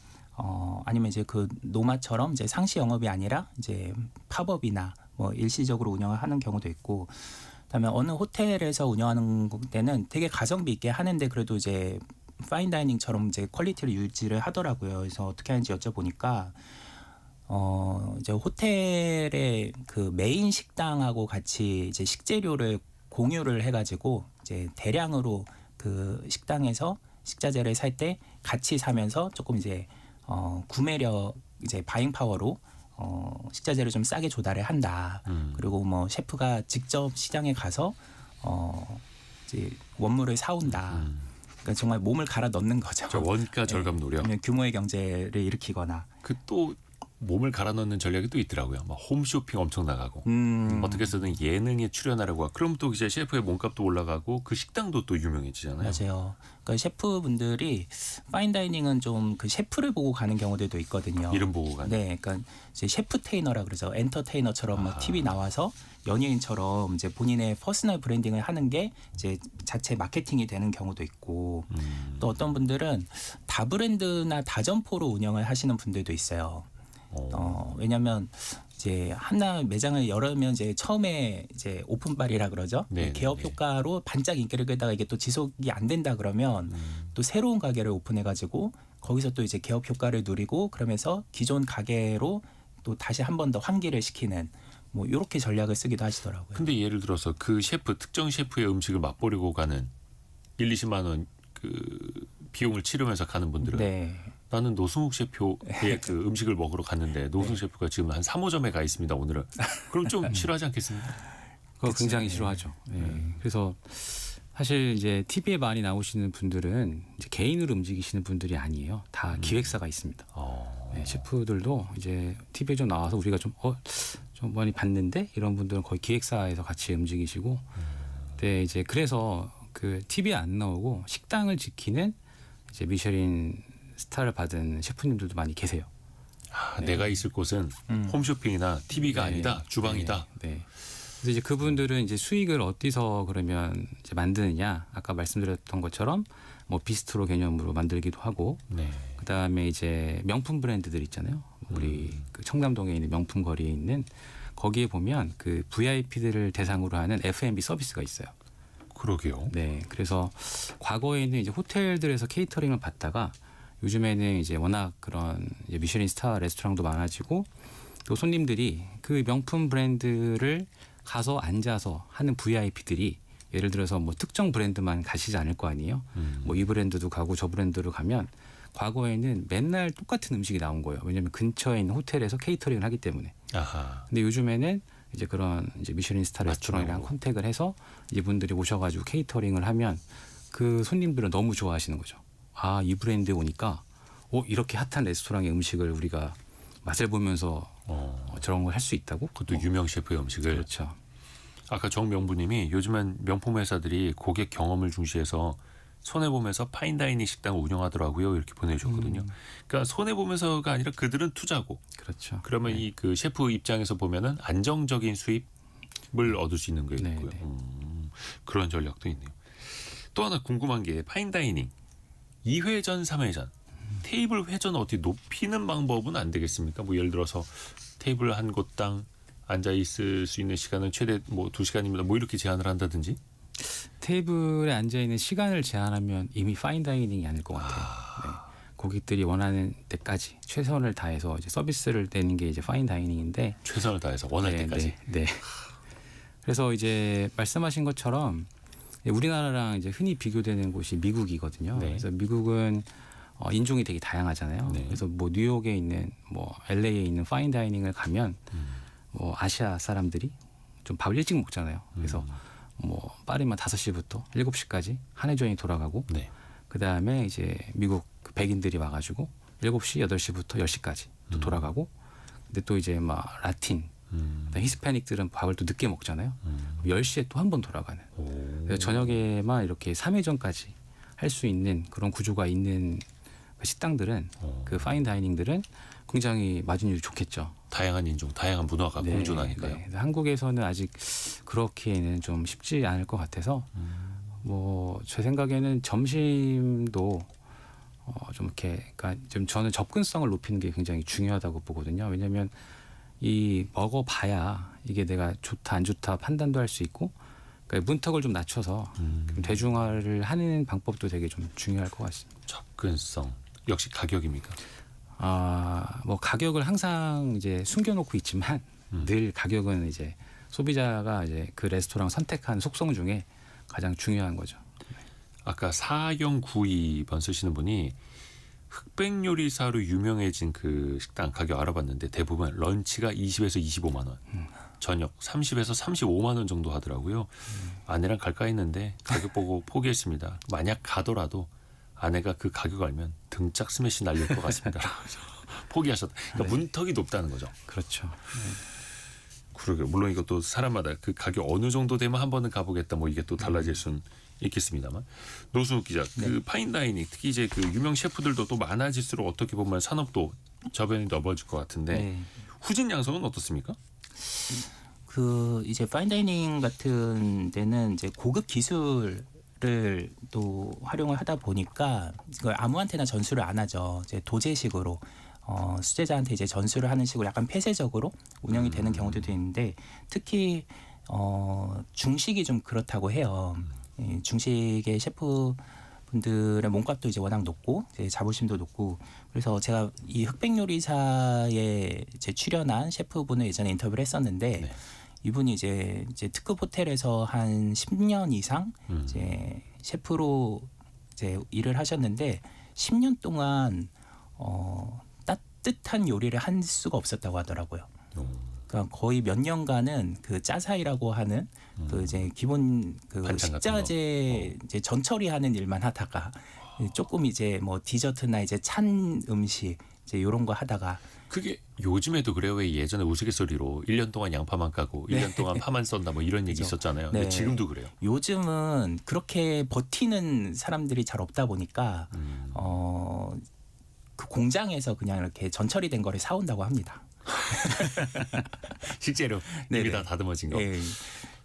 아니면 이제 그 노마처럼 이제 상시 영업이 아니라 이제 팝업이나 뭐 일시적으로 운영을 하는 경우도 있고 그다음에 어느 호텔에서 운영하는 때는 되게 가성비 있게 하는데 그래도 이제 파인다이닝처럼 이제 퀄리티를 유지를 하더라고요. 그래서 어떻게 하는지 여쭤보니까 이제 호텔의 그 메인 식당하고 같이 이제 식재료를 공유를 해가지고 이제 대량으로 그 식당에서 식자재를 살 때 같이 사면서 조금 이제 구매력 이제 바잉 파워로 식자재를 좀 싸게 조달을 한다. 그리고 뭐 셰프가 직접 시장에 가서 이제 원물을 사온다. 그러니까 정말 몸을 갈아 넣는 거죠. 저 원가 절감 노력. 아니면 규모의 경제를 일으키거나. 그 또 몸을 갈아 넣는 전략이 또 있더라고요. 막 홈쇼핑 엄청 나가고 어떻게 해서든 예능에 출연하려고 하고 그럼 또 이제 셰프의 몸값도 올라가고 그 식당도 또 유명해지잖아요. 맞아요. 그러니까 셰프분들이 파인다이닝은 좀 그 셰프를 보고 가는 경우들도 있거든요. 이름 보고 가는. 네, 그러니까 이제 셰프테이너라 그러죠. 엔터테이너처럼 막 TV 나와서 연예인처럼 이제 본인의 퍼스널 브랜딩을 하는 게 이제 자체 마케팅이 되는 경우도 있고 또 어떤 분들은 다브랜드나 다점포로 운영을 하시는 분들도 있어요. 왜냐하면 이제 하나 매장을 열으면 이제 처음에 이제 오픈발이라 그러죠. 네, 개업 네. 효과로 반짝 인기를 끌다가 이게 또 지속이 안 된다 그러면 또 새로운 가게를 오픈해가지고 거기서 또 이제 개업 효과를 누리고 그러면서 기존 가게로 또 다시 한 번 더 환기를 시키는 뭐 이렇게 전략을 쓰기도 하시더라고요. 근데 예를 들어서 그 셰프 특정 셰프의 음식을 맛보려고 가는 1, 20만 원 그 비용을 치르면서 가는 분들은 네. 나는 노승욱 셰프의 그 음식을 먹으러 갔는데 노승욱 셰프가 지금 한 3호점에 가 있습니다. 오늘은. 그럼 좀 싫어하지 않겠습니까? 그거 굉장히 싫어하죠. 그래서 사실 이제 TV에 많이 나오시는 분들은 이제 개인으로 움직이시는 분들이 아니에요. 다 기획사가 있습니다. 네, 셰프들도 이제 TV에 좀 나와서 우리가 좀 많이 봤는데 이런 분들은 거의 기획사에서 같이 움직이시고, 네, 이제 그래서 그 TV에 안 나오고 식당을 지키는 이제 미쉐린 스타를 받은 셰프님들도 많이 계세요. 네. 내가 있을 곳은 홈쇼핑이나 TV가 네, 아니다, 주방이다. 네. 그래서 이제 그분들은 이제 수익을 어디서 그러면 이제 만드느냐? 아까 말씀드렸던 것처럼 뭐 비스트로 개념으로 만들기도 하고, 네. 그 다음에 이제 명품 브랜드들 있잖아요. 우리 그 청담동에 있는 명품 거리에 있는 거기에 보면 그 VIP들을 대상으로 하는 F&B 서비스가 있어요. 그러게요. 네, 그래서 과거에는 이제 호텔들에서 케이터링을 받다가 요즘에는 이제 워낙 그런 이제 미슐린 스타 레스토랑도 많아지고 또 손님들이 그 명품 브랜드를 가서 앉아서 하는 VIP들이 예를 들어서 뭐 특정 브랜드만 가시지 않을 거 아니에요. 뭐 이 브랜드도 가고 저 브랜드로 가면 과거에는 맨날 똑같은 음식이 나온 거예요. 왜냐하면 근처에 있는 호텔에서 케이터링을 하기 때문에. 아하. 근데 요즘에는 이제 그런 이제 미슐린 스타 레스토랑이랑 맞춤으로. 컨택을 해서 이제 분들이 오셔가지고 케이터링을 하면 그 손님들은 너무 좋아하시는 거죠. 아, 이 브랜드에 오니까 이렇게 핫한 레스토랑의 음식을 우리가 맛을 보면서 저런 걸 할 수 있다고? 그것도 유명 셰프의 음식을. 그렇죠. 아까 정명부님이 요즘은 명품 회사들이 고객 경험을 중시해서 손해보면서 파인다이닝 식당을 운영하더라고요. 이렇게 보내주셨거든요. 그러니까 손해보면서가 아니라 그들은 투자고. 그렇죠. 그러면 이 그 셰프 입장에서 보면은 안정적인 수입을 얻을 수 있는 네, 거고요. 네. 그런 전략도 있네요. 또 하나 궁금한 게 파인다이닝 2회전, 3회전 테이블 회전 어떻게 높이는 방법은 안 되겠습니까? 뭐 예를 들어서 테이블 한 곳당 앉아 있을 수 있는 시간은 최대 뭐 2시간입니다. 뭐 이렇게 제한을 한다든지. 테이블에 앉아 있는 시간을 제한하면 이미 파인 다이닝이 아닐 것 같아요. 네. 고객들이 원하는 때까지 최선을 다해서 이제 서비스를 내는 게 이제 파인 다이닝인데 최선을 다해서 원할 때까지. 네. 그래서 이제 말씀하신 것처럼 우리나라랑 이제 흔히 비교되는 곳이 미국이거든요. 네. 그래서 미국은 인종이 되게 다양하잖아요. 네. 그래서 뭐 뉴욕에 있는 뭐 LA에 있는 파인 다이닝을 가면 뭐 아시아 사람들이 좀 밥을 일찍 먹잖아요. 그래서 뭐 빠르면 5시부터 7시까지 한해전이 돌아가고 네. 그다음에 이제 미국 그 백인들이 와가지고 7시, 8시부터 10시까지 또 돌아가고 근데 또 이제 막 라틴, 그다음에 히스패닉들은 밥을 또 늦게 먹잖아요. 10시에 또 한 번 돌아가는. 그래서 저녁에만 이렇게 3회전까지 할 수 있는 그런 구조가 있는 그 식당들은 그 파인 다이닝들은 굉장히 마진율이 좋겠죠. 다양한 인종, 다양한 문화가 공존하니까요. 네. 한국에서는 아직 그렇게는 좀 쉽지 않을 것 같아서 뭐 제 생각에는 점심도 좀 이렇게 그러니까 좀 저는 접근성을 높이는 게 굉장히 중요하다고 보거든요. 왜냐하면 이 먹어봐야 이게 내가 좋다 안 좋다 판단도 할 수 있고 그러니까 문턱을 좀 낮춰서 좀 대중화를 하는 방법도 되게 좀 중요할 것 같습니다. 접근성 역시 가격입니까? 뭐 가격을 항상 이제 숨겨놓고 있지만 늘 가격은 이제 소비자가 이제 그 레스토랑 선택한 속성 중에 가장 중요한 거죠. 아까 4092번 쓰시는 분이 흑백 요리사로 유명해진 그 식당 가격 알아봤는데 대부분 런치가 20에서 25만 원, 저녁 30에서 35만 원 정도 하더라고요. 아내랑 갈까 했는데 가격 보고 포기했습니다. 만약 가더라도 아내가 그 가격 알면 등짝 스매시 날릴 것 같습니다. 포기하셨다. 그러니까 문턱이 높다는 거죠. 그렇죠. 그러게요. 물론 이것도 사람마다 그 가격 어느 정도 되면 한 번은 가보겠다. 뭐 이게 또 달라질 수는 있겠습니다만. 노순욱 기자, 그 파인다이닝 특히 이제 그 유명 셰프들도 또 많아질수록 어떻게 보면 산업도 저변이 넓어질 것 같은데 네. 후진 양성은 어떻습니까? 그 이제 파인다이닝 같은 데는 이제 고급 기술을 또 활용을 하다 보니까 이걸 아무한테나 전수를 안 하죠. 이제 도제식으로 수제자한테 이제 전수를 하는 식으로 약간 폐쇄적으로 운영이 되는 경우들도 있는데 특히 중식이 좀 그렇다고 해요. 이 중식의 셰프 분들의 몸값도 이제 워낙 높고 이제 자부심도 높고 그래서 제가 이 흑백 요리사에 이제 출연한 셰프분을 예전에 인터뷰를 했었는데 네. 이분이 이제 특급 호텔에서 한 10년 이상 이제 셰프로 이제 일을 하셨는데 10년 동안 따뜻한 요리를 할 수가 없었다고 하더라고요. 그러니까 거의 몇 년간은 그 짜사이라고 하는 그 이제 기본 그 반찬 같은 식자재 이제 전처리하는 일만 하다가 조금 이제 뭐 디저트나 이제 찬 음식 이제 이런 거 하다가 그게 요즘에도 그래요. 왜 예전에 우스갯소리로 1년 동안 양파만 까고 1년 동안 파만 썬다 뭐 이런 얘기 그죠. 있었잖아요. 근데 네. 지금도 그래요. 요즘은 그렇게 버티는 사람들이 잘 없다 보니까 그 공장에서 그냥 이렇게 전처리된 거를 사온다고 합니다. 실제로 이미 네네. 다 다듬어진 거. 예.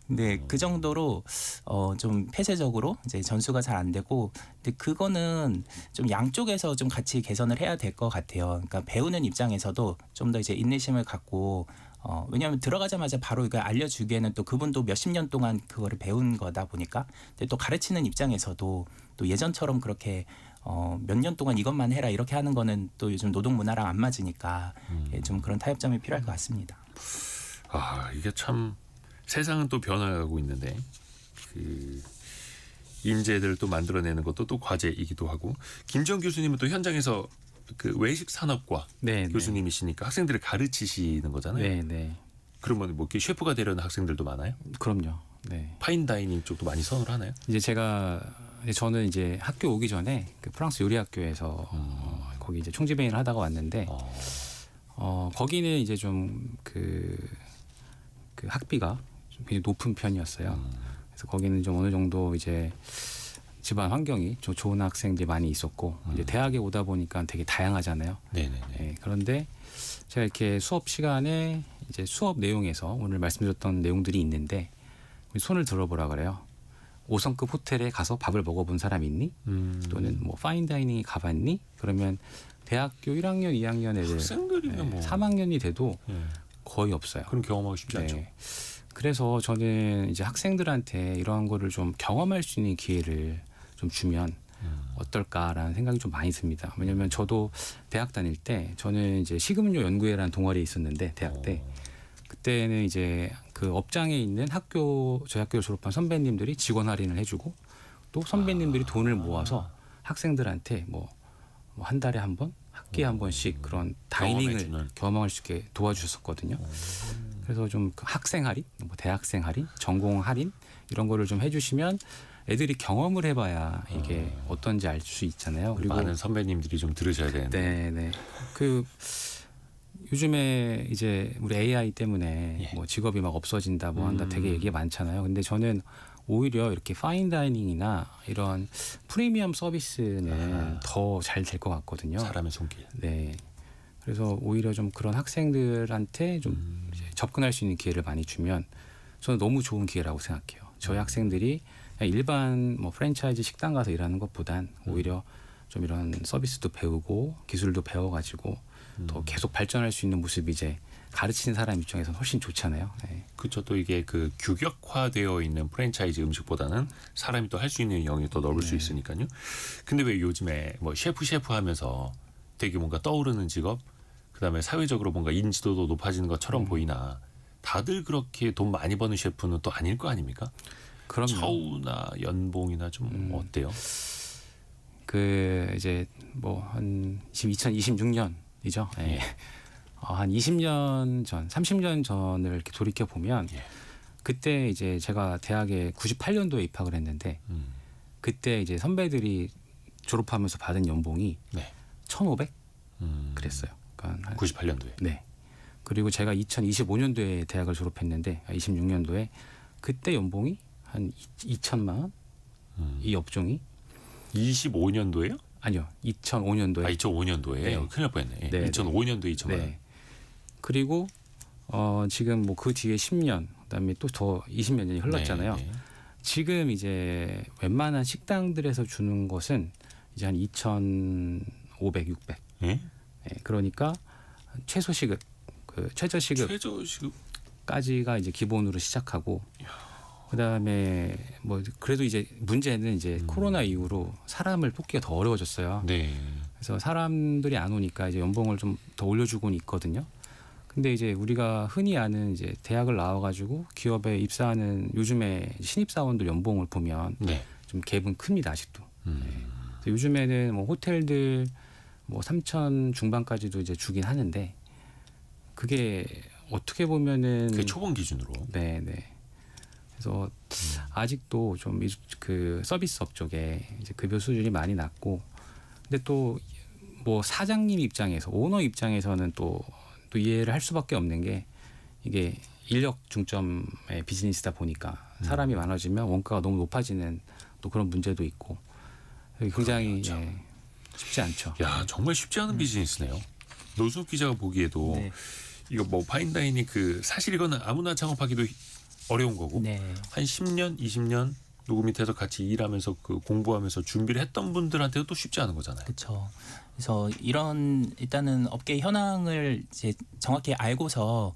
근데 그 정도로 좀 폐쇄적으로 이제 전수가 잘 안 되고, 근데 그거는 좀 양쪽에서 좀 같이 개선을 해야 될 것 같아요. 그러니까 배우는 입장에서도 좀 더 이제 인내심을 갖고 왜냐하면 들어가자마자 바로 이걸 알려주기에는 또 그분도 몇십 년 동안 그거를 배운 거다 보니까 근데 또 가르치는 입장에서도 또 예전처럼 그렇게 몇 년 동안 이것만 해라 이렇게 하는 거는 또 요즘 노동 문화랑 안 맞으니까 예, 좀 그런 타협점이 필요할 것 같습니다. 아 이게 참 세상은 또 변화가고 있는데 그 인재들을 또 만들어내는 것도 또 과제이기도 하고 김지영 교수님은 또 현장에서 그 외식 산업과 네, 교수님이시니까 학생들을 가르치시는 거잖아요. 네, 네. 그러면 뭐 이렇게 셰프가 되려는 학생들도 많아요? 그럼요. 네. 파인다이닝 쪽도 많이 선호를 하나요? 저는 이제 학교 오기 전에 그 프랑스 요리 학교에서 거기 이제 총지배인을 하다가 왔는데 거기는 이제 좀 그 학비가 좀 굉장히 높은 편이었어요. 그래서 거기는 좀 어느 정도 이제 집안 환경이 좀 좋은 학생들이 많이 있었고 이제 대학에 오다 보니까 되게 다양하잖아요. 네네네. 네, 그런데 제가 이렇게 수업 시간에 이제 수업 내용에서 오늘 말씀드렸던 내용들이 있는데 손을 들어보라 그래요. 5성급 호텔에 가서 밥을 먹어본 사람 있니? 또는 뭐 파인다이닝 가봤니? 그러면 대학교 1학년, 2학년 애들 학생들이면 뭐 3학년이 돼도 예. 거의 없어요. 그런 경험하기 쉽지 않죠. 네. 그래서 저는 이제 학생들한테 이러한 거를 좀 경험할 수 있는 기회를 좀 주면 어떨까라는 생각이 좀 많이 듭니다. 왜냐하면 저도 대학 다닐 때 저는 이제 식음료 연구회라는 동아리에 있었는데 대학 때 그때는 이제 그 업장에 있는 저희 학교를 졸업한 선배님들이 직원 할인을 해주고 또 선배님들이 돈을 모아서 학생들한테 뭐 한 달에 한 번, 학기에 한 번씩 그런 다이닝을 경험해주는. 경험할 수 있게 도와주셨었거든요. 그래서 좀 학생 할인, 뭐 대학생 할인, 전공 할인 이런 거를 좀 해주시면 애들이 경험을 해봐야 이게 어떤지 알 수 있잖아요. 그리고 많은 선배님들이 좀 들으셔야 되는데. 네. 그 요즘에 이제 우리 AI 때문에 뭐 직업이 막 없어진다 뭐 한다 되게 얘기 많잖아요. 근데 저는 오히려 이렇게 파인다이닝이나 이런 프리미엄 서비스는 더 잘 될 것 같거든요. 사람의 손길. 네. 그래서 오히려 좀 그런 학생들한테 좀 이제 접근할 수 있는 기회를 많이 주면 저는 너무 좋은 기회라고 생각해요. 저희 학생들이 그냥 일반 뭐 프랜차이즈 식당 가서 일하는 것보단 오히려 좀 이런 서비스도 배우고 기술도 배워가지고 더 계속 발전할 수 있는 모습이 이제 가르치는 사람 입장에서는 훨씬 좋잖아요. 네. 그렇죠. 또 이게 그 규격화되어 있는 프랜차이즈 음식보다는 사람이 또 할 수 있는 영역이 더 넓을 수 있으니까요. 근데 왜 요즘에 뭐 셰프 하면서 되게 뭔가 떠오르는 직업, 그다음에 사회적으로 뭔가 인지도도 높아지는 것처럼 보이나 다들 그렇게 돈 많이 버는 셰프는 또 아닐 거 아닙니까? 그럼요. 처우나 연봉이나 좀 어때요? 그 이제 뭐 한 2026년이죠. 예. 한 20년 전, 30년 전을 이렇게 돌이켜 보면 그때 이제 제가 대학에 98년도에 입학을 했는데 그때 이제 선배들이 졸업하면서 받은 연봉이 네. 1,500 그랬어요. 그러니까 98년도에. 네. 그리고 제가 2025년도에 대학을 졸업했는데 26년도에 그때 연봉이 한 2천만 원? 이 업종이 25년도에요? 아니요. 2005년도에. 아, 2005년도에. 네. 큰일 날 뻔했네. 예. 네, 2005년도에 2천만 원. 네. 그리고 지금 뭐 그 뒤에 10년, 그다음에 또 더 20몇 년이 흘렀잖아요. 네, 네. 지금 이제 웬만한 식당들에서 주는 것은 이제 한 2,500, 600. 예? 예, 그러니까 최소 시급, 그 최저 시급까지가 최저 시급. 이제 기본으로 시작하고 그다음에 뭐 그래도 이제 문제는 이제 코로나 이후로 사람을 뽑기가 더 어려워졌어요. 네. 그래서 사람들이 안 오니까 이제 연봉을 좀 더 올려주고는 있거든요. 근데 이제 우리가 흔히 아는 이제 대학을 나와가지고 기업에 입사하는 요즘에 신입 사원들 연봉을 보면 네. 좀 갭은 큽니다 아직도. 그래서 요즘에는 뭐 호텔들 뭐 3천 중반까지도 이제 주긴 하는데 그게 어떻게 보면은 그 초봉 기준으로. 네. 그래서 아직도 좀 그 서비스 업 쪽에 이제 급여 수준이 많이 낮고, 근데 또 뭐 사장님 입장에서 오너 입장에서는 또 이해를 할 수밖에 없는 게 이게 인력 중점의 비즈니스다 보니까 사람이 많아지면 원가가 너무 높아지는 또 그런 문제도 있고 굉장히 쉽지 않죠. 야, 정말 쉽지 않은 비즈니스네요. 노수욱 기자가 보기에도 네. 이거 뭐 파인다이닝 그 사실 이거는 아무나 창업하기도 어려운 거고 네. 한 10년, 20년 누구 밑에서 같이 일하면서 그 공부하면서 준비를 했던 분들한테도 또 쉽지 않은 거잖아요. 그렇죠. 그래서 이런 일단은 업계 현황을 이제 정확히 알고서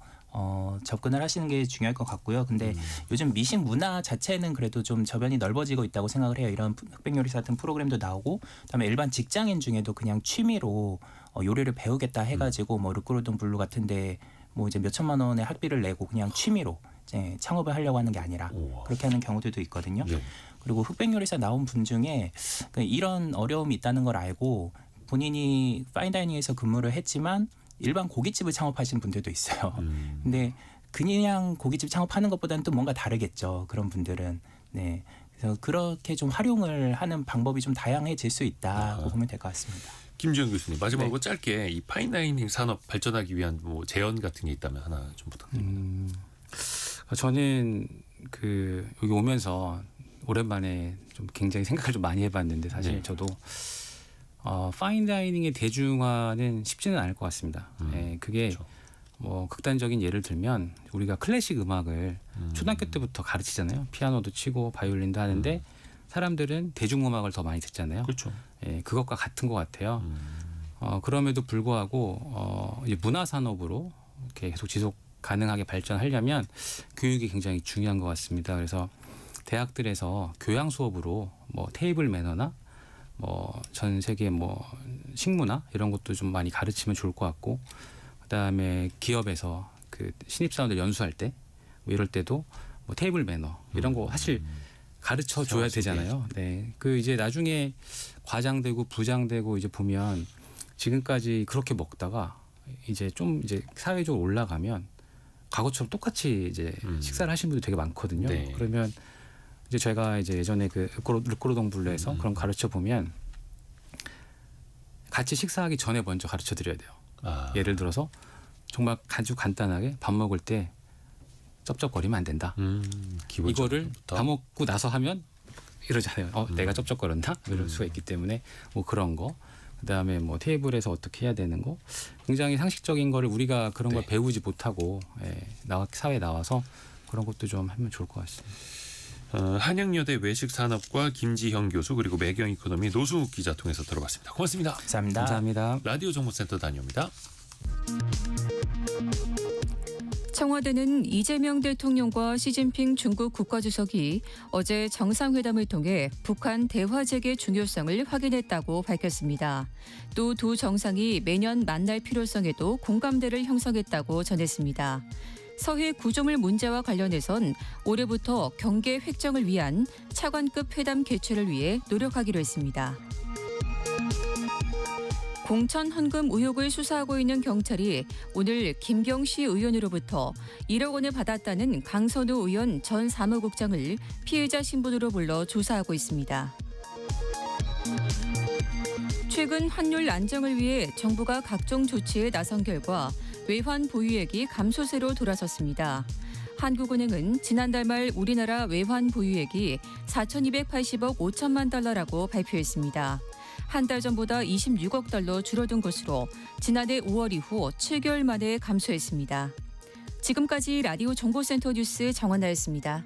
접근을 하시는 게 중요할 것 같고요. 근데 요즘 미식 문화 자체는 그래도 좀 저변이 넓어지고 있다고 생각을 해요. 이런 흑백요리사 같은 프로그램도 나오고, 그다음에 일반 직장인 중에도 그냥 취미로 요리를 배우겠다 해가지고 뭐 르꼬르동 블루 같은데 뭐 이제 몇 천만 원의 학비를 내고 그냥 취미로 이제 창업을 하려고 하는 게 아니라 우와. 그렇게 하는 경우들도 있거든요. 네. 그리고 흑백요리사 나온 분 중에 이런 어려움이 있다는 걸 알고 본인이 파인다이닝에서 근무를 했지만 일반 고깃집을 창업하신 분들도 있어요. 근데 그냥 고깃집 창업하는 것보다는 또 뭔가 다르겠죠. 그런 분들은. 네. 그래서 그렇게 좀 활용을 하는 방법이 좀 다양해질 수 있다고 보면 될 것 같습니다. 김지현 교수님 마지막으로 짧게 이 파인다이닝 산업 발전하기 위한 뭐 제언 같은 게 있다면 하나 좀 부탁드립니다. 저는 여기 오면서 오랜만에 좀 굉장히 생각을 좀 많이 해봤는데 사실 네. 저도 파인다이닝의 대중화는 쉽지는 않을 것 같습니다. 그게 그렇죠. 뭐 극단적인 예를 들면 우리가 클래식 음악을 초등학교 때부터 가르치잖아요. 피아노도 치고 바이올린도 하는데 사람들은 대중음악을 더 많이 듣잖아요. 그렇죠. 그것과 같은 것 같아요. 그럼에도 불구하고 이제 문화 산업으로 이렇게 계속 지속 가능하게 발전하려면 교육이 굉장히 중요한 것 같습니다. 그래서 대학들에서 교양 수업으로 뭐 테이블 매너나 뭐 전 세계 뭐 식문화 이런 것도 좀 많이 가르치면 좋을 것 같고, 그다음에 기업에서 그 신입사원들 연수할 때 뭐 이럴 때도 뭐 테이블 매너 이런 거 사실 가르쳐 줘야 되잖아요. 네, 그 이제 나중에 과장되고 부장되고 이제 보면 지금까지 그렇게 먹다가 이제 좀 이제 사회적으로 올라가면 과거처럼 똑같이 이제 식사를 하시는 분들 되게 많거든요. 네. 그러면 이제 제가 이제 예전에 그 르꼬르동 블루에서 그런 거 가르쳐 보면 같이 식사하기 전에 먼저 가르쳐 드려야 돼요. 예를 들어서 정말 아주 간단하게 밥 먹을 때 쩝쩝거리면 안 된다. 이거를 기본적으로부터. 다 먹고 나서 하면 이러잖아요. 내가 쩝쩝거렸나? 이럴 수가 있기 때문에 뭐 그런 거. 그다음에 뭐 테이블에서 어떻게 해야 되는 거. 굉장히 상식적인 거를 우리가 그런 걸 네. 배우지 못하고 사회에 나와서 그런 것도 좀 하면 좋을 것 같습니다. 한양여대 외식산업과 김지형 교수 그리고 매경 이코노미 노승욱 기자 통해서 들어봤습니다. 고맙습니다. 감사합니다. 감사합니다. 라디오 정보센터 다녀옵니다. 청와대는 이재명 대통령과 시진핑 중국 국가주석이 어제 정상회담을 통해 북한 대화 재개 중요성을 확인했다고 밝혔습니다. 또 두 정상이 매년 만날 필요성에도 공감대를 형성했다고 전했습니다. 서해 구조물 문제와 관련해선 올해부터 경계 획정을 위한 차관급 회담 개최를 위해 노력하기로 했습니다. 공천 헌금 의혹을 수사하고 있는 경찰이 오늘 김경시 의원으로부터 1억 원을 받았다는 강선우 의원 전 사무국장을 피해자 신분으로 불러 조사하고 있습니다. 최근 환율 안정을 위해 정부가 각종 조치에 나선 결과 외환 보유액이 감소세로 돌아섰습니다. 한국은행은 지난달 말 우리나라 외환 보유액이 4,280억 5천만 달러라고 발표했습니다. 한 달 전보다 26억 달러 줄어든 것으로 지난해 5월 이후 7개월 만에 감소했습니다. 지금까지 라디오 정보센터 뉴스 정원나였습니다.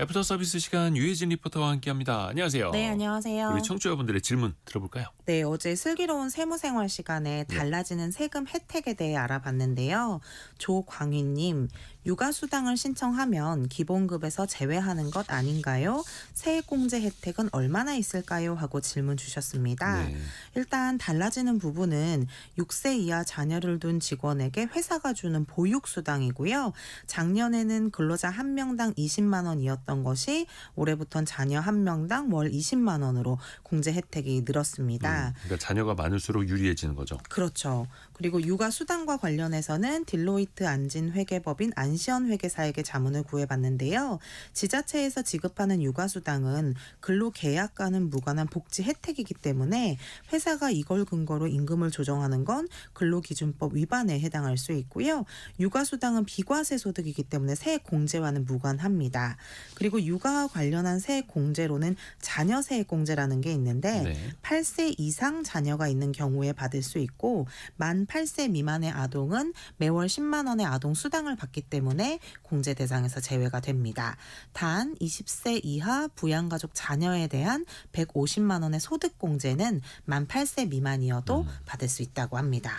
애프터 서비스 시간 유혜진 리포터와 함께합니다. 안녕하세요. 네, 안녕하세요. 우리 청취자분들의 질문 들어볼까요? 네, 어제 슬기로운 세무생활 시간에 달라지는 세금 혜택에 대해 알아봤는데요. 조광희님, 육아수당을 신청하면 기본급에서 제외하는 것 아닌가요? 세액공제 혜택은 얼마나 있을까요? 하고 질문 주셨습니다. 네. 일단 달라지는 부분은 6세 이하 자녀를 둔 직원에게 회사가 주는 보육수당이고요. 작년에는 근로자 1명당 20만 원이었던 것이 올해부터는 자녀 1명당 월 20만 원으로 공제 혜택이 늘었습니다. 그러니까 자녀가 많을수록 유리해지는 거죠. 그렇죠. 그리고 육아수당과 관련해서는 딜로이트 안진회계법인 안시현 회계사에게 자문을 구해봤는데요. 지자체에서 지급하는 육아수당은 근로계약과는 무관한 복지 혜택이기 때문에 회사가 이걸 근거로 임금을 조정하는 건 근로기준법 위반에 해당할 수 있고요. 육아수당은 비과세 소득이기 때문에 세액 공제와는 무관합니다. 그리고 육아와 관련한 세액 공제로는 자녀 세액 공제라는 게 있는데 네. 8세 이상 자녀가 있는 경우에 받을 수 있고 만 8세 미만의 아동은 매월 10만 원의 아동 수당을 받기 때문에 공제 대상에서 제외가 됩니다. 단 20세 이하 부양가족 자녀에 대한 150만 원의 소득 공제는 만 8세 미만이어도 받을 수 있다고 합니다.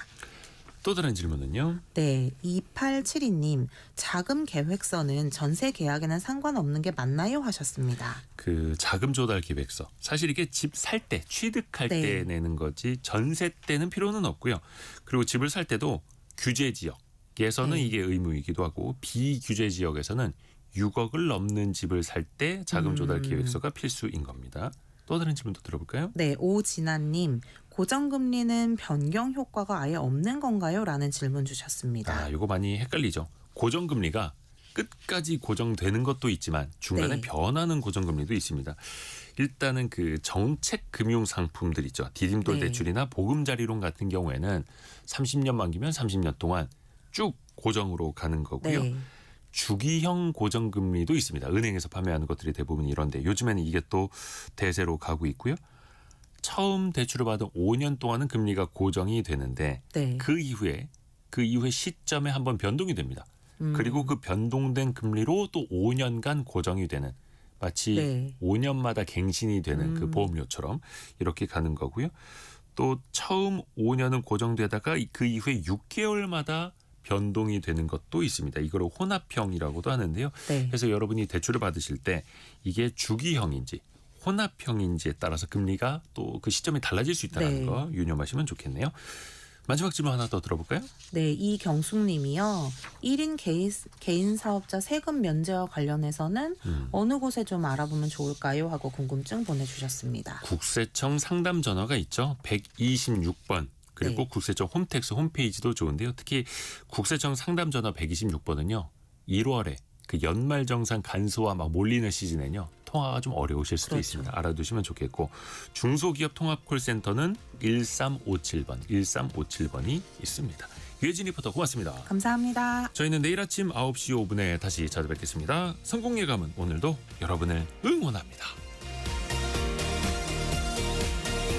또 다른 질문은요. 네, 2872님. 자금 계획서는 전세 계약에는 상관없는 게 맞나요? 하셨습니다. 그 자금 조달 계획서. 사실 이게 집 살 때, 취득할 네. 때 내는 거지 전세 때는 필요는 없고요. 그리고 집을 살 때도 규제 지역에서는 네. 이게 의무이기도 하고 비규제 지역에서는 6억을 넘는 집을 살 때 자금 조달 계획서가 필수인 겁니다. 또 다른 질문도 들어볼까요? 네, 오진아님. 고정금리는 변경 효과가 아예 없는 건가요? 라는 질문 주셨습니다. 이거 많이 헷갈리죠. 고정금리가 끝까지 고정되는 것도 있지만 중간에 네. 변하는 고정금리도 있습니다. 일단은 그 정책 금융 상품들 있죠. 디딤돌 네. 대출이나 보금자리론 같은 경우에는 30년 만기면 30년 동안 쭉 고정으로 가는 거고요. 네. 주기형 고정금리도 있습니다. 은행에서 판매하는 것들이 대부분 이런데 요즘에는 이게 또 대세로 가고 있고요. 처음 대출을 받은 5년 동안은 금리가 고정이 되는데 네. 그 이후에 시점에 한번 변동이 됩니다. 음. 그리고 그 변동된 금리로 또 5년간 고정이 되는 마치 네. 5년마다 갱신이 되는 그 보험료처럼 이렇게 가는 거고요. 또 처음 5년은 고정되다가 그 이후에 6개월마다 변동이 되는 것도 있습니다. 이걸 혼합형이라고도 하는데요. 네. 그래서 여러분이 대출을 받으실 때 이게 주기형인지 혼합형인지에 따라서 금리가 또 그 시점이 달라질 수 있다는 네. 거 유념하시면 좋겠네요. 마지막 질문 하나 더 들어볼까요? 네, 이경숙님이요. 1인 개인 사업자 세금 면제와 관련해서는 어느 곳에 좀 알아보면 좋을까요? 하고 궁금증 보내주셨습니다. 국세청 상담 전화가 있죠. 126번. 그리고 네. 국세청 홈택스 홈페이지도 좋은데요. 특히 국세청 상담 전화 126번은요. 1월에 그 연말정산 간소화 막 몰리는 시즌에는요. 통화가 좀 어려우실 수도 그렇죠. 있습니다. 알아두시면 좋겠고 중소기업 통합콜센터는 1357번, 1357번이 있습니다. 유해진 리포터 고맙습니다. 감사합니다. 저희는 내일 아침 9시 5분에 다시 찾아뵙겠습니다. 성공 예감은 오늘도 여러분을 응원합니다.